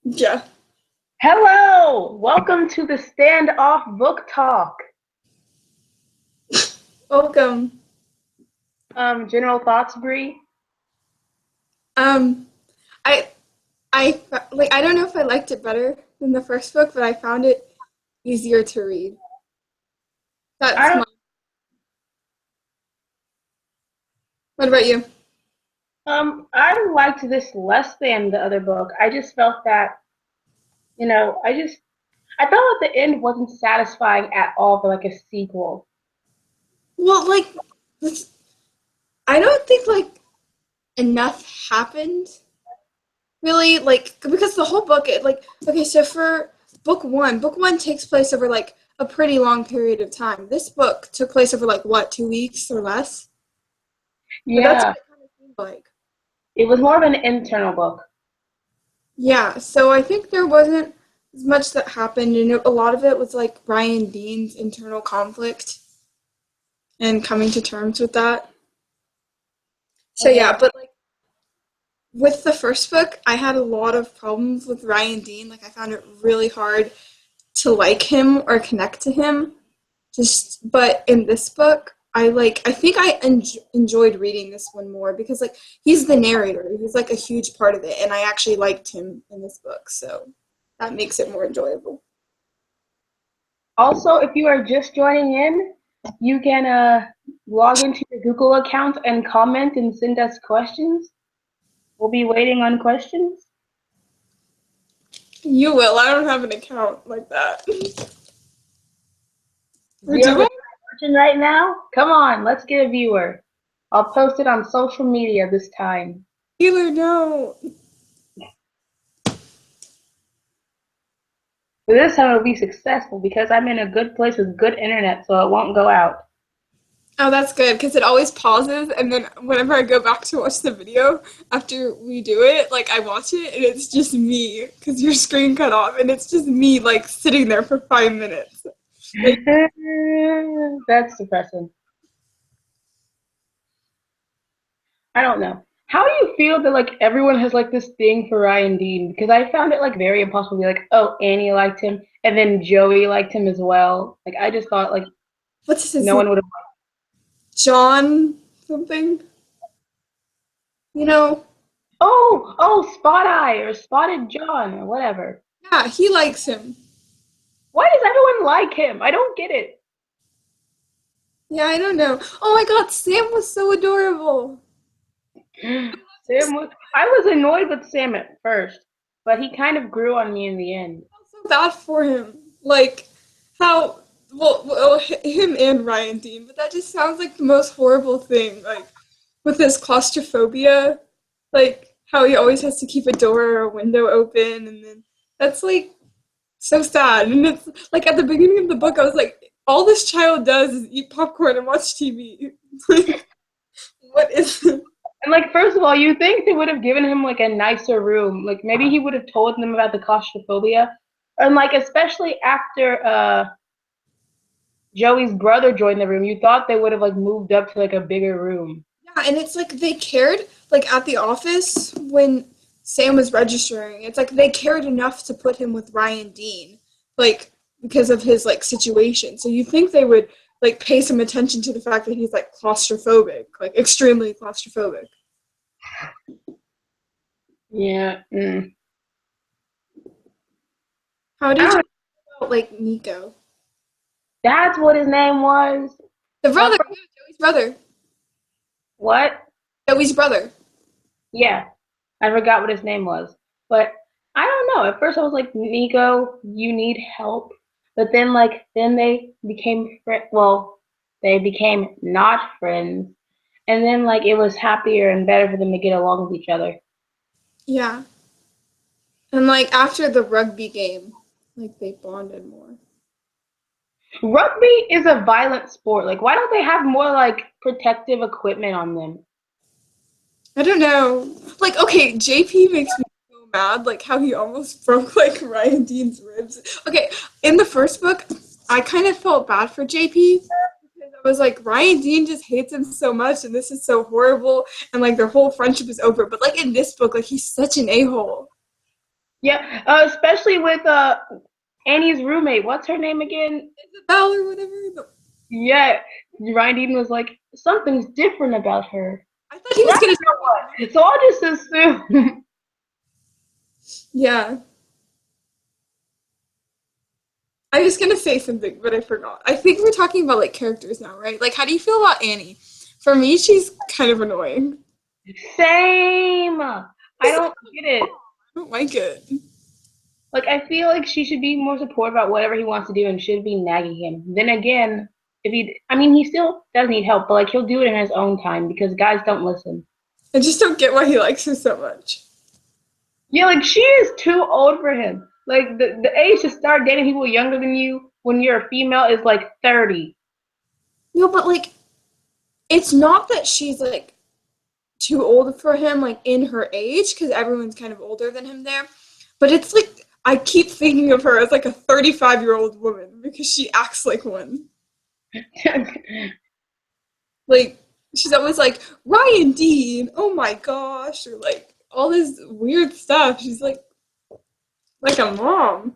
Yeah. Hello! Welcome to the Standoff Book Talk. Welcome. General thoughts, Bree? Um, I, I don't know if I liked it better than the first book, but I found it easier to read. I That's don't, my. What about you? I liked this less than the other book. I just felt that, I felt like the end wasn't satisfying at all for like a sequel. Well, I don't think enough happened really, because the whole book, okay, so for book one takes place over a pretty long period of time. This book took place over what, 2 weeks or less? But that's Yeah, what it kind of seemed like. it was more of an internal book. Yeah, so I think there wasn't as much that happened, and a lot of it was like Brian Dean's internal conflict and coming to terms with that. So Okay. yeah, but with the first book, I had a lot of problems with Ryan Dean. Like I found it really hard to like him or connect to him. But in this book, I think enjoyed reading this one more because he's the narrator. He's like a huge part of it, and I actually liked him in this book, so that makes it more enjoyable. Also, if you are just joining in, you can log into your Google account and comment and send us questions. We'll be waiting on questions. You will. I don't have an account like that. Or do Zero I? watching right now? Come on, let's get a viewer. I'll post it on social media this time. Taylor, no. But this time it'll be successful because I'm in a good place with good internet, so it won't go out. Oh, that's good because it always pauses, and then whenever I go back to watch the video after we do it, I watch it and it's just me because your screen cut off, and it's just me sitting there for 5 minutes. Like, That's depressing. I don't know. How do you feel that everyone has this thing for Ryan Dean? Because I found it very impossible to be oh, Annie liked him and then Joey liked him as well. I just thought what's his no name? one would have. John something? You know? Oh, Spot Eye or Spotted John or whatever. Yeah, he likes him. Why does everyone like him? I don't get it. Yeah, I don't know. Oh my God, Sam was so adorable. I was annoyed with Sam at first, but he kind of grew on me in the end. So bad for him. How him and Ryan Dean, but that just sounds like the most horrible thing. With his claustrophobia, how he always has to keep a door or a window open, and then that's so sad. And it's at the beginning of the book, I was like, all this child does is eat popcorn and watch TV. What is it? And first of all, you think they would have given him a nicer room. Maybe he would have told them about the claustrophobia. And especially after Joey's brother joined the room, you thought they would have moved up to a bigger room. Yeah, and it's they cared at the office when Sam was registering. It's they cared enough to put him with Ryan Dean, because of his situation. So you think they would pay some attention to the fact that he's claustrophobic, extremely claustrophobic. Yeah. How I did you don't, feel about Nico? that's what his name was. The Well, brother, yeah, Joey's brother. what? Joey's brother. Yeah, I forgot what his name was. But I don't know. At first I was like, Nico, you need help. But then then they became well, they became not friends. And then it was happier and better for them to get along with each other. Yeah. And after the rugby game, they bonded more. Rugby is a violent sport. Why don't they have more protective equipment on them? I don't know. Okay, JP makes me so mad, how he almost broke Ryan Dean's ribs. Okay, in the first book, I kind of felt bad for JP because I was like, Ryan Dean just hates him so much, and this is so horrible, and their whole friendship is over. But in this book, he's such an a-hole. Yeah, especially with Annie's roommate. What's her name again? Isabel or whatever. Yeah, Ryan Eden was like, something's different about her. I thought he But was I gonna. don't know what. So I'll just assume. Yeah, I was gonna say something, but I forgot. I think we're talking about like characters now, right? Like, how do you feel about Annie? For me, she's kind of annoying. Same. I She's like, don't get it. I don't like it. Like, I feel like she should be more supportive about whatever he wants to do and should be nagging him. Then again, if he, I mean, he still does need help, but like he'll do it in his own time because guys don't listen. I just don't get why he likes her so much. Yeah, like she is too old for him. Like the age to start dating people younger than you when you're a female is like 30. No, but like, it's not that she's like too old for him, like in her age, because everyone's kind of older than him there. But it's like I keep thinking of her as like a 35-year-old woman because she acts like one. Like she's always like Ryan Dean, oh my gosh, or like all this weird stuff. She's like a mom.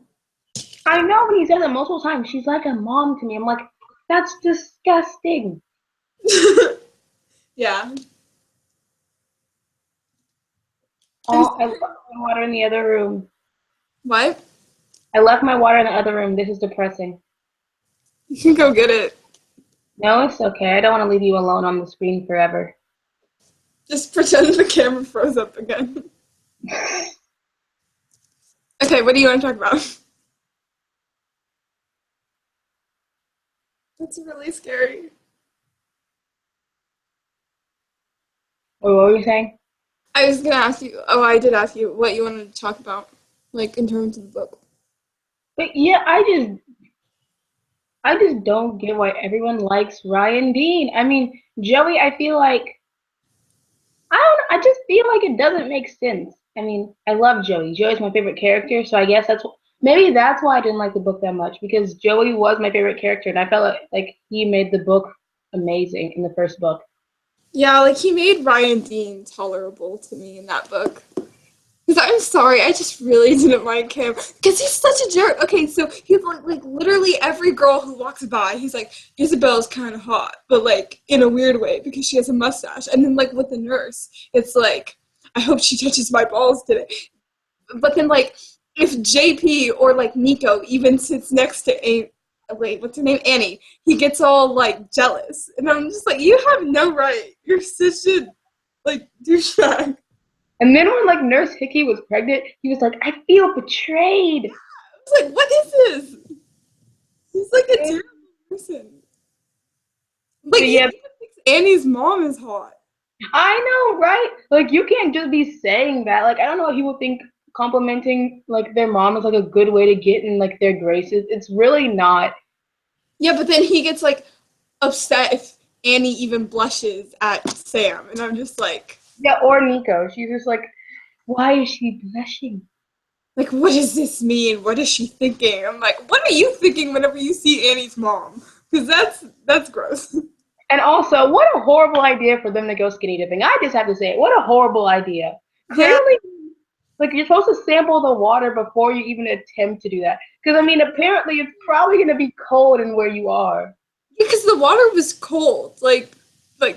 I know when he says it multiple times, she's like a mom to me. I'm like, that's disgusting. Yeah. I'm Oh, I left my water in the other room. what? I left my water in the other room. This is depressing. You can go get it. No, it's okay. I don't want to leave you alone on the screen forever. Just pretend the camera froze up again. Okay, what do you want to talk about? That's really scary. What were you saying? I was gonna ask you. Oh, I did ask you what you wanted to talk about, like in terms of the book. But yeah, I just don't get why everyone likes Ryan Dean. I mean, Joey, I feel like I don't. I just feel like it doesn't make sense. I mean, I love Joey. Joey's my favorite character, so I guess maybe that's why I didn't like the book that much because Joey was my favorite character, and I felt like he made the book amazing in the first book. Yeah, like he made Ryan Dean tolerable to me in that book. Because I'm sorry, I just really didn't like him. Because he's such a jerk. Okay, so he's like literally every girl who walks by, he's like, Isabel's kind of hot, but like in a weird way because she has a mustache. And then like with the nurse, it's like, I hope she touches my balls today. But then like if JP or like Nico even sits next to wait, what's her name? Annie, he gets all like jealous. And I'm just like, you have no right. You're such a like douchebag. And then when like Nurse Hickey was pregnant, he was like, "I feel betrayed." I was like, what is this? He's like a terrible person. Like But he yeah, even thinks Annie's mom is hot. I know, right? Like you can't just be saying that. Like I don't know what people think complimenting like their mom is like a good way to get in like their graces. It's really not. Yeah, but then he gets like upset if Annie even blushes at Sam, and I'm just Yeah, or Nico. She's just like, why is she blushing? like, what does this mean? What is she thinking? I'm like, what are you thinking whenever you see Annie's mom? Because that's gross. And also, what a horrible idea for them to go skinny dipping. I just have to say it. What a horrible idea. Yeah, Clearly, like you're supposed to sample the water before you even attempt to do that. Because I mean, apparently it's probably gonna be cold in where you are. because the water was cold, like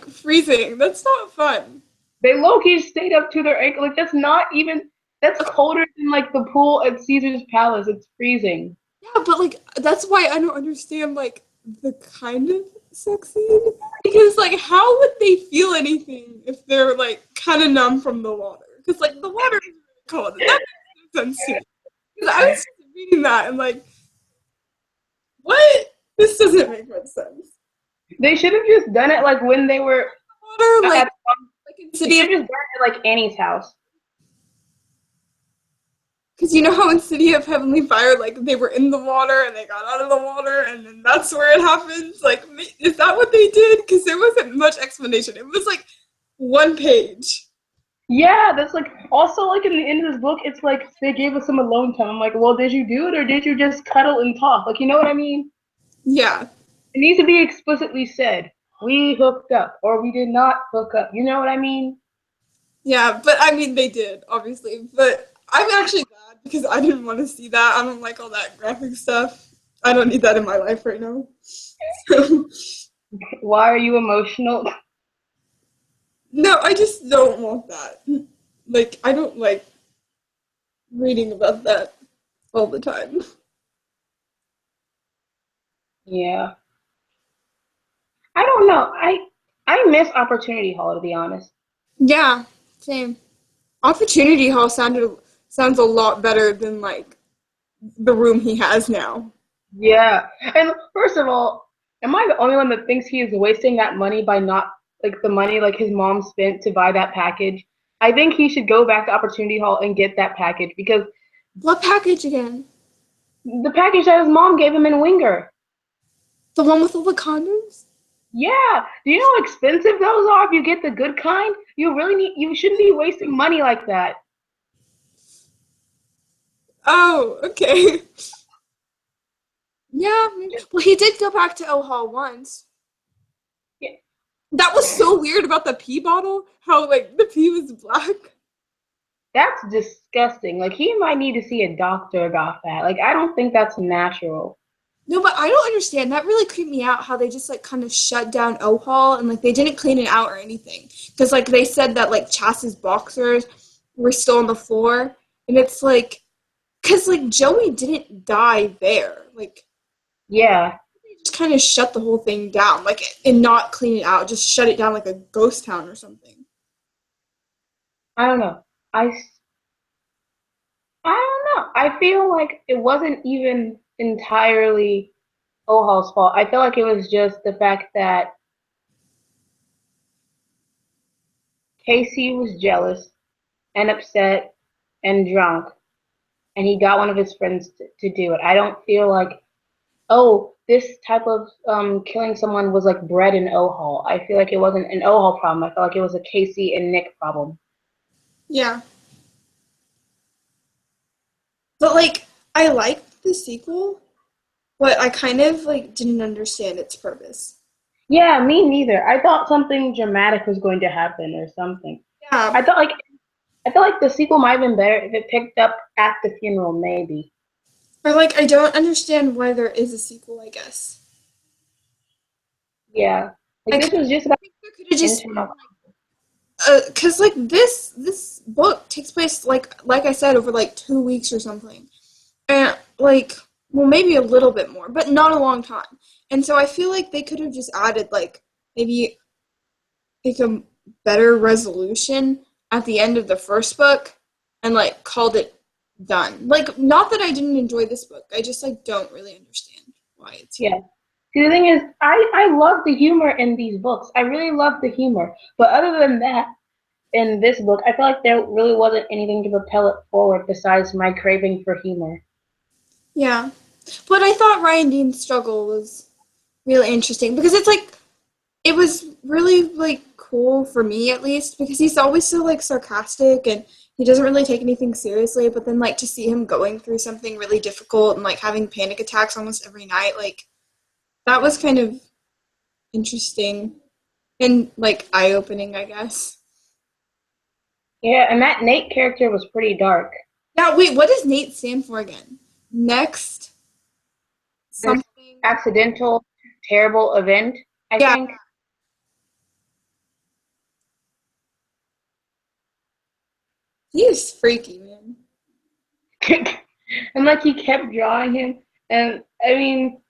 freezing. That's not fun. They low key stayed up to their ankle. Like that's not even. That's Okay, colder than like the pool at Caesar's Palace. It's freezing. yeah, but like that's why I don't understand like the kind of sex scene because like how would they feel anything if they're like kind of numb from the water? Because like the water is really cold. That makes no sense to me. Because I was just reading that and like, what? This doesn't make much sense. They should have just done it like when they were Water at. like in They City of should have just done it at like Annie's house. because you know how in City of Heavenly Fire like they were in the water and they got out of the water and then that's where it happens. Like, is that what they did? Because there wasn't much explanation. It was like one page. Yeah, that's like also like in the end of this book, it's like they gave us some alone time. I'm like, well, did you do it or did you just cuddle and talk? Like, you know what I mean? Yeah, It needs to be explicitly said. We hooked up or we did not hook up. You know what I mean? yeah, but I mean they did obviously. But I'm actually glad because I didn't want to see that. I don't like all that graphic stuff. I don't need that in my life right now. So, Why are you emotional? no, I just don't want that. Like, I don't like reading about that all the time. Yeah. I don't know. I miss Opportunity Hall, to be honest. Yeah, same. Opportunity Hall sounds a lot better than like the room he has now. Yeah. And first of all, am I the only one that thinks he is wasting that money by not like the money like his mom spent to buy that package? I think he should go back to Opportunity Hall and get that package because What package again? the package that his mom gave him in Winger. The one with all the condoms? Yeah. Do you know how expensive those are if you get the good kind? You shouldn't be wasting money like that. Oh, okay. Yeah. Well, he did go back to O Hall once. Yeah. That was so weird about the pee bottle. How like the pee was black. That's disgusting. Like he might need to see a doctor about that. Like I don't think that's natural. No, but I don't understand. That really creeped me out how they just like kind of shut down O Hall and like they didn't clean it out or anything. Because like they said that like Chas's boxers were still on the floor. And it's like, because like Joey didn't die there. Like Yeah. they just kind of shut the whole thing down, like and not clean it out. Just shut it down like a ghost town or something. I don't know. I don't know. I feel like it wasn't even entirely Ohal's fault. I feel like it was just the fact that Casey was jealous and upset and drunk, and he got one of his friends to do it. I don't feel like, oh, this type of killing someone was like bred in Ohal. I feel like it wasn't an Ohal problem. I felt like it was a Casey and Nick problem. Yeah. But like I liked the sequel, but I kind of like didn't understand its purpose. Yeah, me neither. I thought something dramatic was going to happen or something. Yeah. I thought like I feel like the sequel might have been better if it picked up at the funeral, maybe. Or like I don't understand why there is a sequel, I guess. Yeah, like I this kind was just about of think there could have just internal. cuz like this book takes place like I said over like 2 weeks or something. And like well maybe a little bit more, but not a long time. And so I feel like they could have just added like maybe like a better resolution at the end of the first book and like called it done. Like not that I didn't enjoy this book. I just like don't really understand why it's here. Yeah. See, the thing is, I love the humor in these books. I really love the humor. But other than that, in this book, I feel like there really wasn't anything to propel it forward besides my craving for humor. Yeah. But I thought Ryan Dean's struggle was really interesting because it's like it was really like cool for me at least because he's always so like sarcastic and he doesn't really take anything seriously, but then like to see him going through something really difficult and like having panic attacks almost every night, like that was kind of interesting and like eye opening, I guess. Yeah, and that Nate character was pretty dark. Yeah, wait, what does Nate stand for again? Next This something. accidental, terrible event, I Yeah, think. he is freaky, man. And like he kept drawing him. And I mean,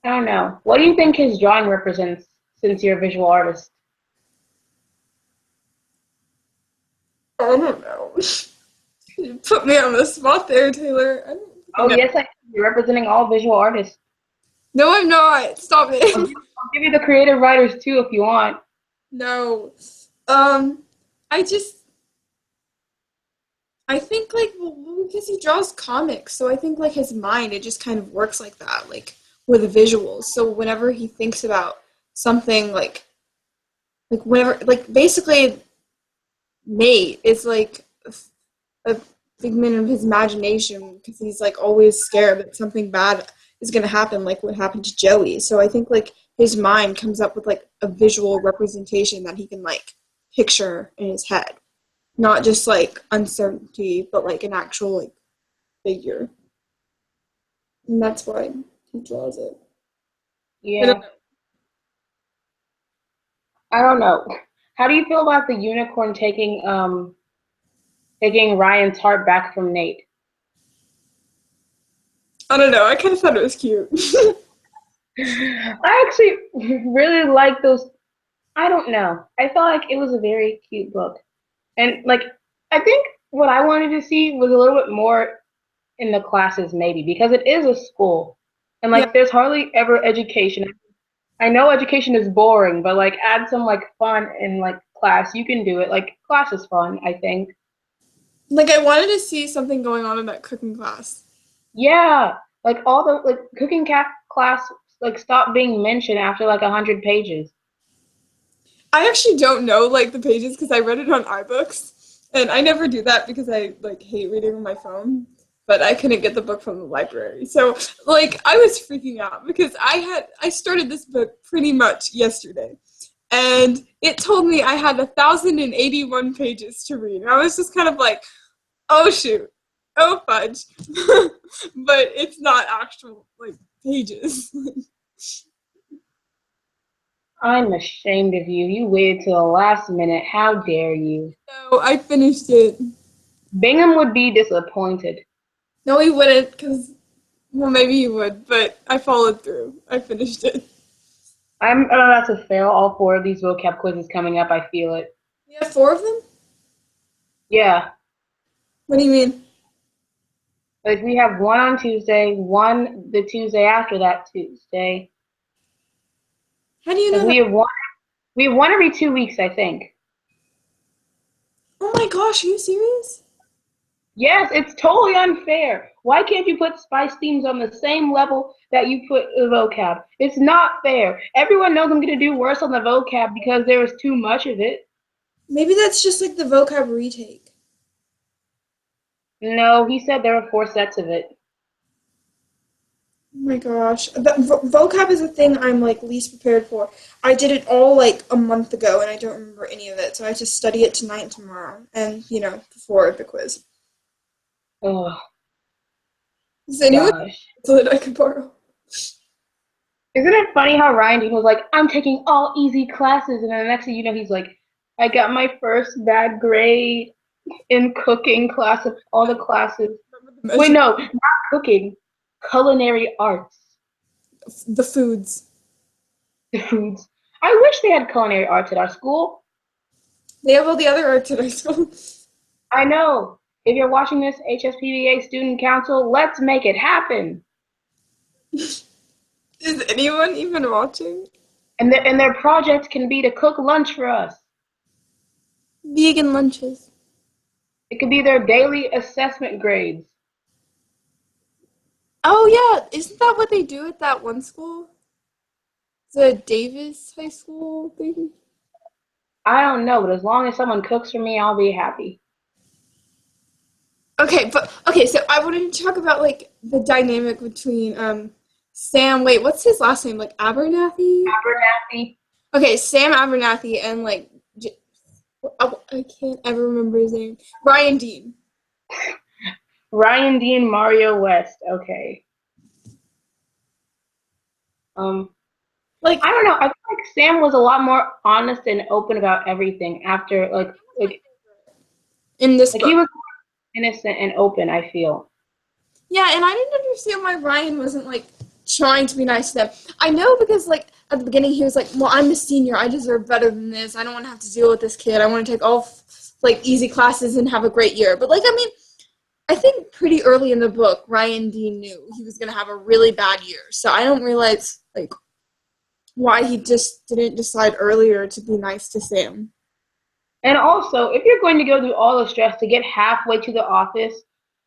I don't know. What do you think his drawing represents since you're a visual artist? I don't know. You put me on the spot there, Taylor. I don't Oh, know. yes, you're representing all visual artists. No, I'm not. Stop I'll it. give you the creative writers too if you want. No. Um, I just I think like well, because he draws comics, so I think like his mind it just kind of works like that, like with visuals. So whenever he thinks about something like whenever like basically Nate is like a figment of his imagination because he's like always scared that something bad is going to happen like what happened to Joey. So I think like his mind comes up with like a visual representation that he can like picture in his head. not just like uncertainty, but like an actual like figure. And that's why he draws it. I don't Yeah, know. I don't know. How do you feel about the unicorn taking Ryan's heart back from Nate? I don't know. I kind of thought it was cute. I actually really like those. I don't know. I felt like it was a very cute book. And like I think what I wanted to see was a little bit more in the classes maybe because it is a school. And Yeah. like there's hardly ever education. I know education is boring, but like add some like fun in like class. You can do it. Like class is fun, I think. Like I wanted to see something going on in that cooking class. Yeah. Like all the like cooking class like stopped being mentioned after like 100 pages. I actually don't know like the pages because I read it on iBooks, and I never do that because I like hate reading on my phone. But I couldn't get the book from the library, so like I was freaking out because I started this book pretty much yesterday, and it told me I had 1,081 pages to read. And I was just kind of like, oh shoot, oh fudge, but it's not actual like pages. I'm ashamed of you. You waited till the last minute. How dare you? So I finished it. Bingham would be disappointed. No, he wouldn't, because, well, maybe he would, but I followed through. I finished it. I'm about to fail all four of these vocab quizzes coming up. I feel it. You have four of them? Yeah. What do you mean? Like we have one on Tuesday, one the Tuesday after that Tuesday. How do you Like know that? we have one every 2 weeks, I think. Oh my gosh, are you serious? Yes, it's totally unfair. Why can't you put spice themes on the same level that you put the vocab? It's not fair. Everyone knows I'm gonna do worse on the vocab because there was too much of it. Maybe that's just like the vocab retake. No, he said there were 4 sets of it. Oh my gosh. Vocab is the thing I'm like least prepared for. I did it all like a month ago and I don't remember any of it, so I have to study it tonight and tomorrow and, before the quiz. Oh Is anyone gosh. so that I could borrow? Isn't it funny how Ryan Dean was like, I'm taking all easy classes, and then the next thing you know, he's like, I got my first bad grade in cooking class of all the classes. Remember the Wait, measure, no, not cooking, culinary arts, the foods. the foods. I wish they had culinary arts at our school. They have all the other arts at our school. I know. If you're watching this, HSPVA Student Council, let's make it happen. Is anyone even watching? And their project can be to cook lunch for us. Vegan lunches. It could be their daily assessment grades. Oh yeah, isn't that what they do at that one school? The Davis High School thing? I don't know, but as long as someone cooks for me, I'll be happy. Okay, so I wanted to talk about like the dynamic between Sam, wait, what's his last name? Like Abernathy? Abernathy, Okay, Sam Abernathy and like oh, I can't ever remember his name. Ryan Dean. Ryan Dean, Mario West. Okay. Um, Like I don't know. I feel like Sam was a lot more honest and open about everything after in this like he book. was innocent and open, I feel. Yeah, and I didn't understand why Ryan wasn't like trying to be nice to them. I know because like at the beginning he was like, "Well, I'm a senior. I deserve better than this. I don't want to have to deal with this kid. I want to take all like easy classes and have a great year." But like, I mean, I think pretty early in the book, Ryan Dean knew he was gonna have a really bad year. So I don't realize like why he just didn't decide earlier to be nice to Sam. And also, if you're going to go through all the stress to get halfway to the office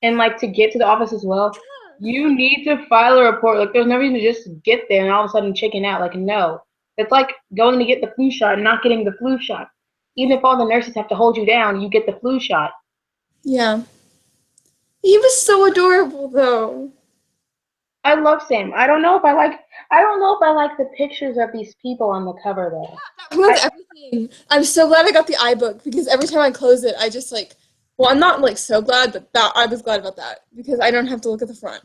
and like to get to the office as well, you need to file a report. Like there's no reason to just get there and all of a sudden chicken out. Like no. It's like going to get the flu shot and not getting the flu shot. Even if all the nurses have to hold you down, you get the flu shot. Yeah. He was so adorable though. I love Sam. I don't know if I like I don't know if I like the pictures of these people on the cover though. That ruins I everything. I'm so glad I got the iBook because every time I close it, I just like, well, I'm not like so glad, but that I was glad about that because I don't have to look at the front.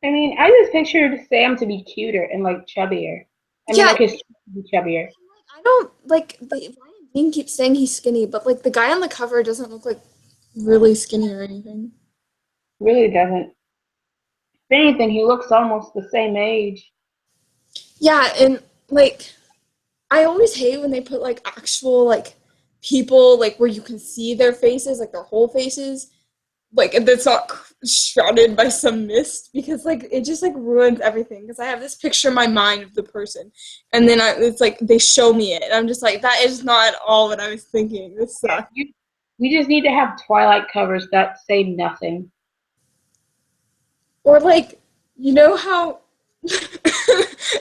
I mean, I just pictured Sam to be cuter and like chubbier. I mean, Yeah, like his to be chubbier. I don't like Ryan Dean keeps saying he's skinny, but like the guy on the cover doesn't look like really skinny or anything. Really doesn't. If anything, he looks almost the same age. Yeah, and like I always hate when they put like actual like people like where you can see their faces, like their whole faces, like that's not shrouded by some mist because like it just like ruins everything because I have this picture in my mind of the person and then it's like they show me it and I'm just like that is not at all what I was thinking. This Yeah, sucks. we just need to have Twilight covers that say nothing. Or like you know how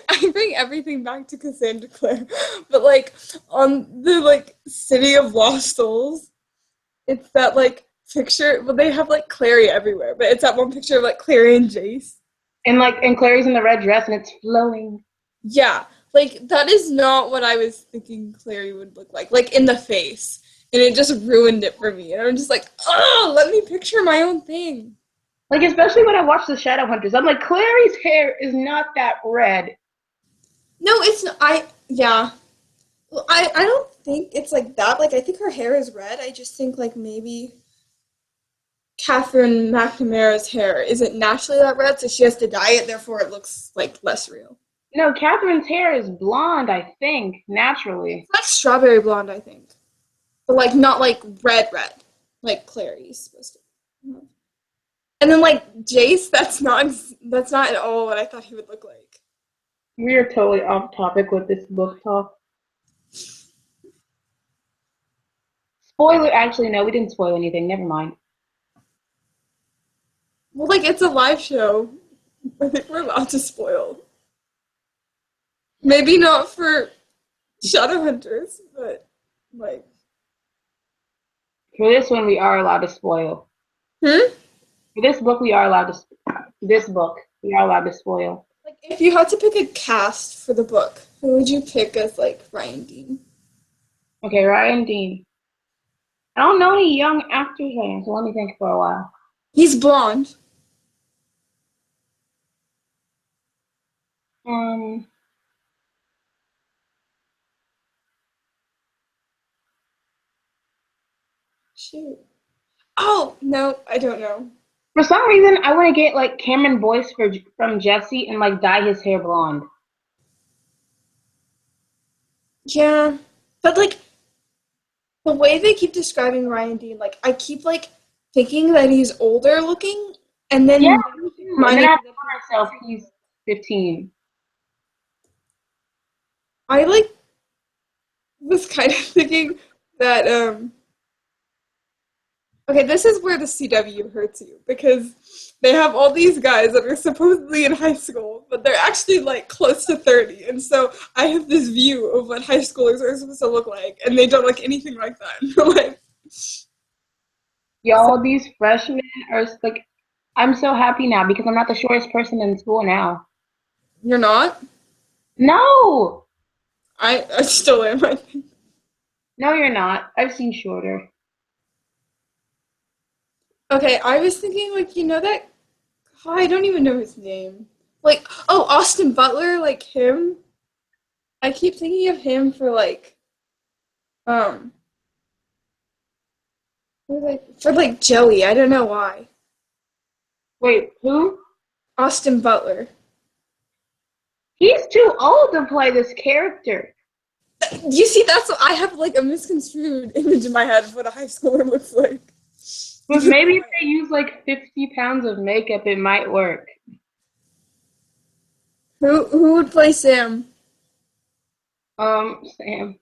I bring everything back to Cassandra Clare, but like on the like City of Lost Souls, it's that like picture. Well, they have like Clary everywhere, but it's that one picture of like Clary and Jace. And Clary's in the red dress and it's flowing. Yeah, like that is not what I was thinking Clary would look like in the face, and it just ruined it for me. And I'm just like, oh, let me picture my own thing. Like especially when I watch the Shadowhunters, I'm like, Clary's hair is not that red. No, it's not. Yeah. Well, I don't think it's like that. Like I think her hair is red. I just think like maybe Catherine McNamara's hair isn't naturally that red, so she has to dye it. Therefore, it looks like less real. No, Catherine's hair is blonde, I think, naturally. It's like strawberry blonde, I think, but like not like red, like Clary's supposed to. And then like Jace, that's not at all what I thought he would look like. We are totally off topic with this book talk. Spoiler, actually, no, we didn't spoil anything. Never mind. Well, like it's a live show. I think we're allowed to spoil. Maybe not for Shadowhunters, but like. For this one, we are allowed to spoil. Hmm? For this book, we are allowed to. This book, we are allowed to spoil. Like, if you had to pick a cast for the book, who would you pick as like Ryan Dean? Okay, Ryan Dean. I don't know any young actors right now, so let me think for a while. He's blonde. Um, Shoot. Oh no, I don't know. for some reason, I want to get like Cameron Boyce from Jesse and like dye his hair blonde. Yeah, but like the way they keep describing Ryan Dean, like I keep like thinking that he's older looking, and Yeah, then me too. And then reminding I me have to that tell myself he's 15. I like was kind of thinking that okay, this is where the CW hurts you because they have all these guys that are supposedly in high school, but they're actually like close to 30. And so I have this view of what high schoolers are supposed to look like, and they don't look anything like that. Like, Y'all, these freshmen are like, I'm so happy now because I'm not the shortest person in school now. you're not? No, I still am, I think. no, you're not. I've seen shorter. Okay, I was thinking, like, you know that. Oh, I don't even know his name. Like, oh, Austin Butler, like him. I keep thinking of him for um, for like Joey. I don't know why. Wait, who? Austin Butler. He's too old to play this character. You see, that's what I have like a misconstrued image in my head of what a high schooler looks like. But maybe if they use like 50 pounds of makeup, it might work. Who would play Sam? Sam.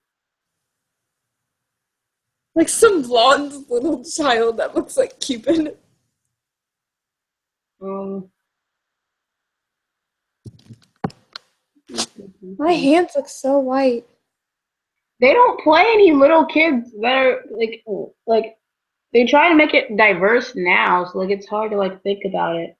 Like some blonde little child that looks like Cupid. Um, My hands look so white. they don't play any little kids that are like they try to make it diverse now, so like it's hard to like think about it.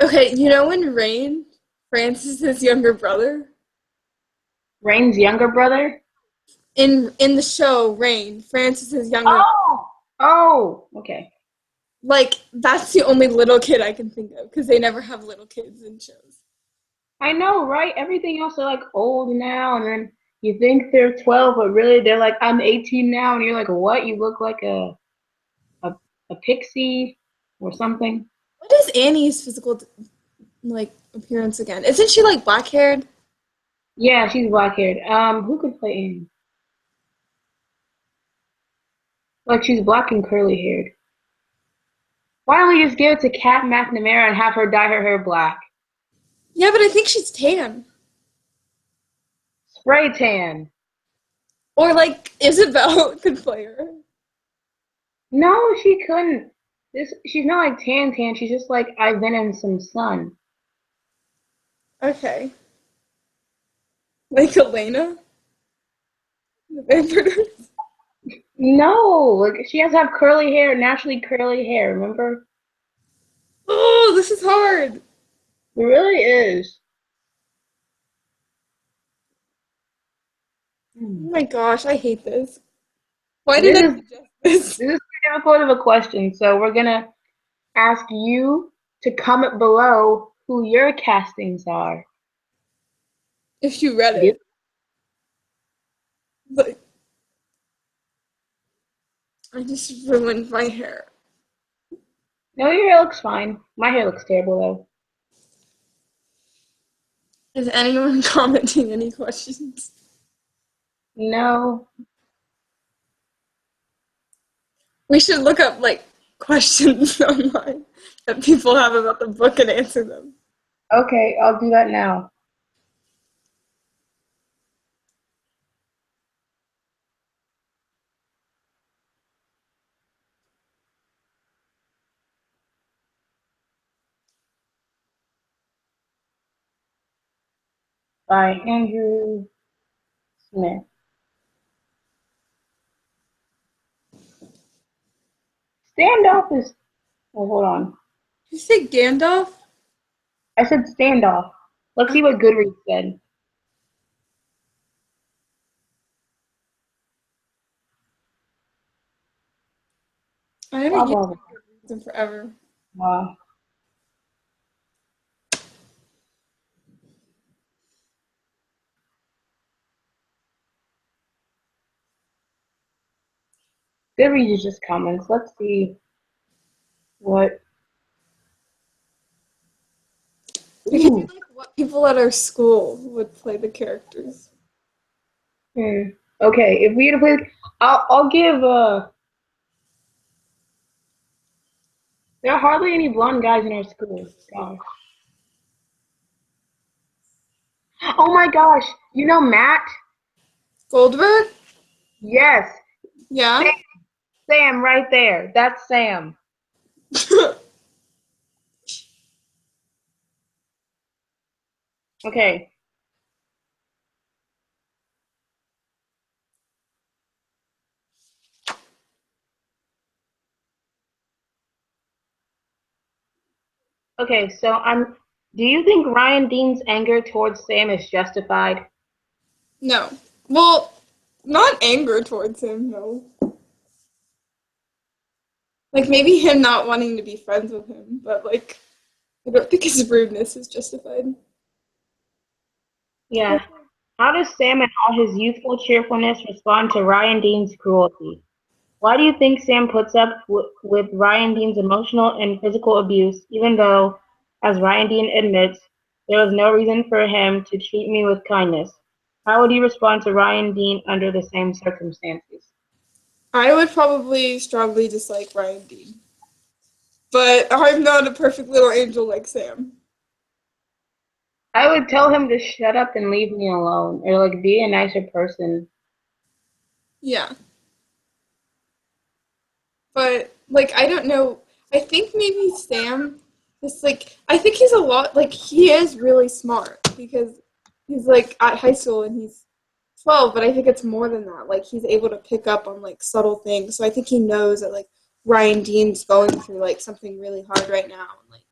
Okay, you know when Rain, Francis's younger brother, Rain's younger brother? in the show, Rain, Francis's younger, Oh! Oh! Okay. like that's the only little kid I can think of because they never have little kids in shows. I know, right? Everything else are like old now, and then you think they're 12, but really they're like, I'm 18 now, and you're like, what? You look like a, a pixie or something. What is Annie's physical like appearance again? Isn't she like black haired? Yeah, she's black haired. Who could play Annie? Like she's black and curly haired. Why don't we just give it to Kat McNamara and have her dye her hair black? Yeah, but I think she's tan. Spray tan. Or like Isabel could play her. No, she couldn't. She's not like tan. She's just like I've been in some sun. Okay. Like Elena? The vampires? No, like she has to have curly hair, naturally curly hair. Remember? Oh, this is hard. It really is. Oh my gosh, I hate this. Why did This I is suggest this? this is too difficult of a question, so we're gonna ask you to comment below who your castings are. If you read Yep. it. But I just ruined my hair. No, your hair looks fine. My hair looks terrible though. Is anyone commenting any questions? No. We should look up like questions online that people have about the book and answer them. Okay, I'll do that now. By Andrew Smith. Standoff is. Oh, hold on. Did you say Gandalf? I said standoff. Let's see what Goodreads said. I haven't Blah used blah blah. it in forever. Wow. Goodreads is just comments. Let's see what. We could do Ooh. like what people at our school would play the characters. Hmm. Okay, if we had to play, I'll give. There are hardly any blonde guys in our school. Gosh. Oh my gosh. You know Matt? Goldberg? Yes. Yeah. Sam, Sam right there. That's Sam. Okay. Okay, so I'm. Do you think Ryan Dean's anger towards Sam is justified? No. Well, not anger towards him, no. Like maybe him not wanting to be friends with him, but like I don't think his rudeness is justified. Yeah. How does Sam and all his youthful cheerfulness respond to Ryan Dean's cruelty? Why do you think Sam puts up with Ryan Dean's emotional and physical abuse, even though, as Ryan Dean admits, there was no reason for him to treat me with kindness? How would you respond to Ryan Dean under the same circumstances? I would probably strongly dislike Ryan Dean. But I'm not a perfect little angel like Sam. I would tell him to shut up and leave me alone, or like be a nicer person. Yeah. But like I don't know. I think maybe Sam just like I think he's a lot like he is really smart because he's like at high school and he's 12, but I think it's more than that. Like he's able to pick up on like subtle things. So I think he knows that like Ryan Dean's going through like something really hard right now and like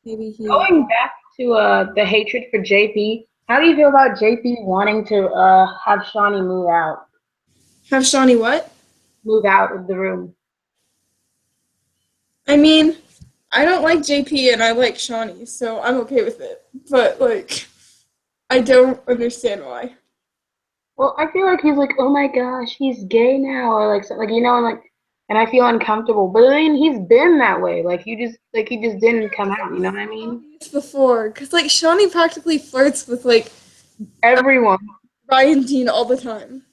Maybe he Going back to the hatred for JP, how do you feel about JP wanting to have Shawnee have Shawnee what? move out of the room? I mean, I don't like JP and I like Shawnee, so I'm okay with it. But like, I don't understand why. Well, I feel like he's like, oh my gosh, he's gay now, or like, like and like, and I feel uncomfortable. But I mean, he's been that way. Like you just, like he just didn't come out. You know what I mean? Obvious before, because like Shawnee practically flirts with like Everyone. Ryan Dean all the time.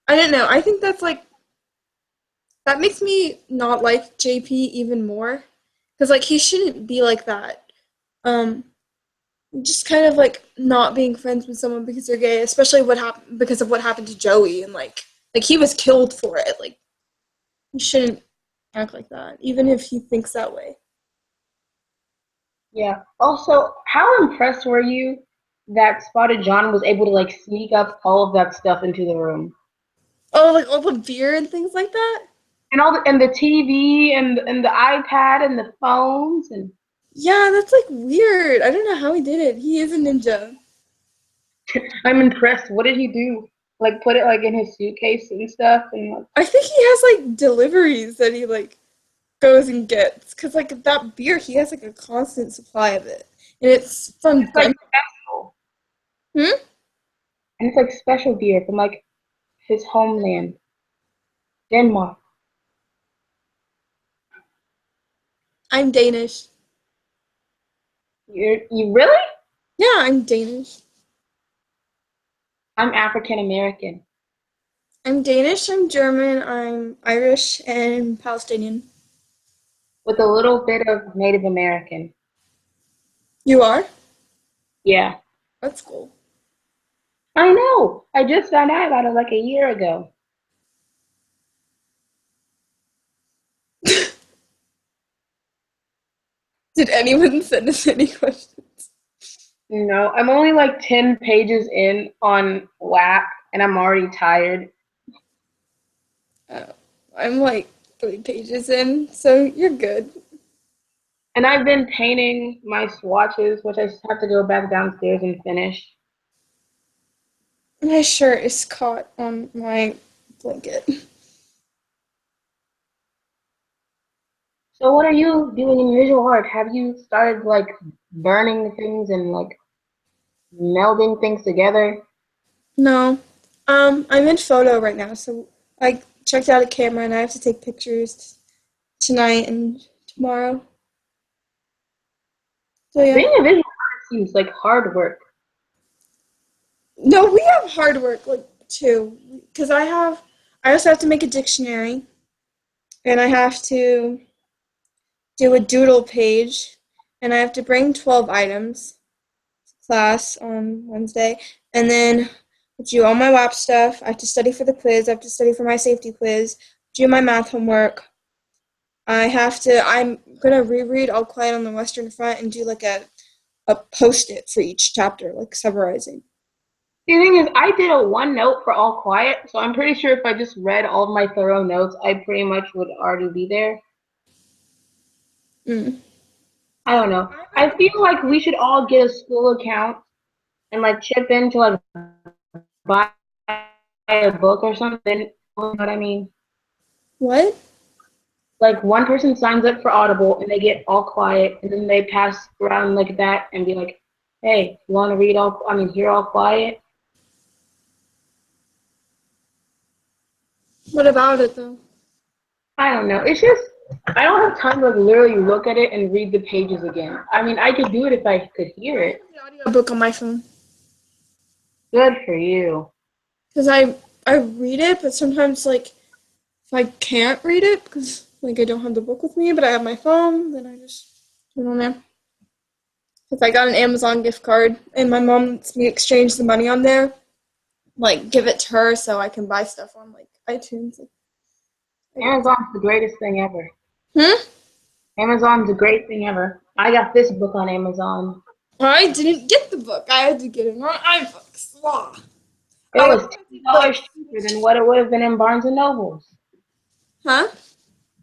I don't know. I think that's like that makes me not like JP even more, because like he shouldn't be like that. Um, just kind of like not being friends with someone because they're gay, especially what happened because of what happened to Joey and like he was killed for it. Like you shouldn't act like that, even if he thinks that way. Yeah. Also, how impressed were you that Spotted John was able to like sneak up all of that stuff into the room? Oh, like all the beer and things like that. And and the TV and the iPad and the phones and Yeah, that's like weird. I don't know how he did it. He is a ninja. I'm impressed. What did he do? Like put it like in his suitcase and stuff and like I think he has like deliveries that he like goes and gets because like that beer he has like a constant supply of it, and it's from it's like Denver. special. Hmm? And it's like special beer from like his homeland, Denmark. I'm Danish. You really? Yeah, I'm Danish. I'm African American I'm Danish. I'm German. I'm Irish and Palestinian. with a little bit of Native American. You are? Yeah. That's cool. I know. I just found out about it like a year ago. Did anyone send us any questions? No, I'm only like 10 pages in on WAP and I'm already tired. Oh, I'm like 3 pages in, so you're good. And I've been painting my swatches, which I just have to go back downstairs and finish. My shirt is caught on my blanket. So what are you doing in visual art? Have you started like burning things and like melding things together? No. I'm in photo right now, so I checked out a camera and I have to take pictures tonight and tomorrow. So yeah. Being a visual artist seems like hard work. No, we have hard work like too, because I also have to make a dictionary and I have to do a doodle page and I have to bring 12 items to class on Wednesday and then do all my WAP stuff. I have to study for the quiz. I have to study for my safety quiz, do my math homework. I'm gonna reread All Quiet on the Western Front and do like a post-it for each chapter, like summarizing. The thing is, I did a one note for All Quiet, so I'm pretty sure if I just read all of my thorough notes, I pretty much would already be there. Mm. I don't know. I feel like we should all get a school account and like chip in to like buy a book or something. You know what I mean? What? Like one person signs up for Audible and they get All Quiet, and then they pass around like that and be like, "Hey, you want to read all? I mean, hear All Quiet?" What about it though? I don't know. It's just I don't have time to like literally look at it and read the pages again. I mean, I could do it if I could hear it. The audio book on my phone Good for you. because I read it, but sometimes like if I can't read it because like I don't have the book with me, but I have my phone, then I just put it on there. If I got an Amazon gift card and my mom lets me exchange the money on there, like give it to her so I can buy stuff on like iTunes. I do. Amazon's the greatest thing ever. Hmm? Amazon's a great thing ever. I got this book on Amazon. I didn't get the book. I had to get it on iBooks. Wow. It I was had to, like $10 cheaper than what it would have been in Barnes and Nobles. Huh?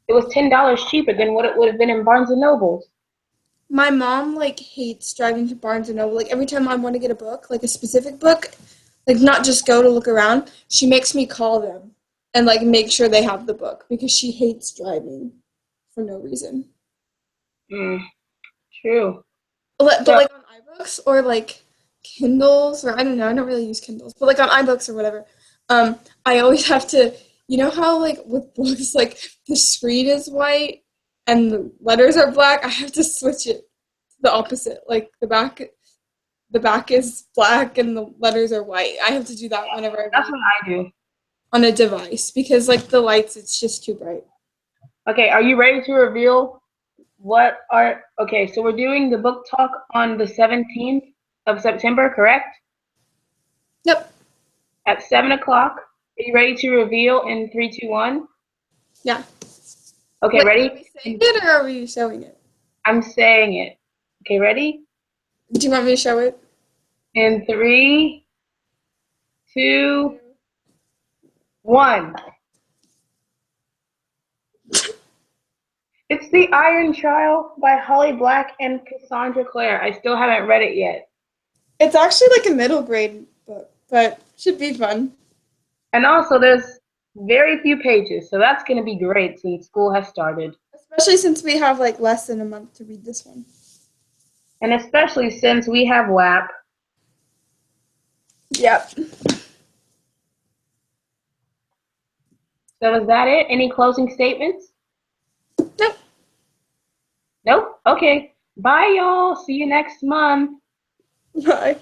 It was $10 cheaper than what it would have been in Barnes and Nobles. My mom like hates driving to Barnes and Noble. Like every time I want to get a book, like a specific book, like not just go to look around, she makes me call them and like make sure they have the book because she hates driving for no reason. Mm, true. But So, like on iBooks or like Kindles or I don't know, I don't really use Kindles, but like on iBooks or whatever, I always have to, you know how like with books like the screen is white and the letters are black, I have to switch it to the opposite. Like the back is black and the letters are white. I have to do that whenever I that's read what I do. on a device because like the lights it's just too bright. Okay, are you ready to reveal okay, so we're doing the book talk on the 17th of September, correct? Yep. At 7 o'clock. Are you ready to reveal in three, two, one? Yeah. Okay, Wait, are ready? we saying it or are we showing it? I'm saying it. Okay, ready? Do you want me to show it? In three, two, one. It's The Iron Trial by Holly Black and Cassandra Clare. I still haven't read it yet. It's actually like a middle grade book, but should be fun. And also, there's very few pages, so that's going to be great since school has started. Especially since we have like less than a month to read this one. And especially since we have WAP. Yep. So is that it? Any closing statements? Nope. Nope? Okay. Bye, y'all. See you next month. Bye.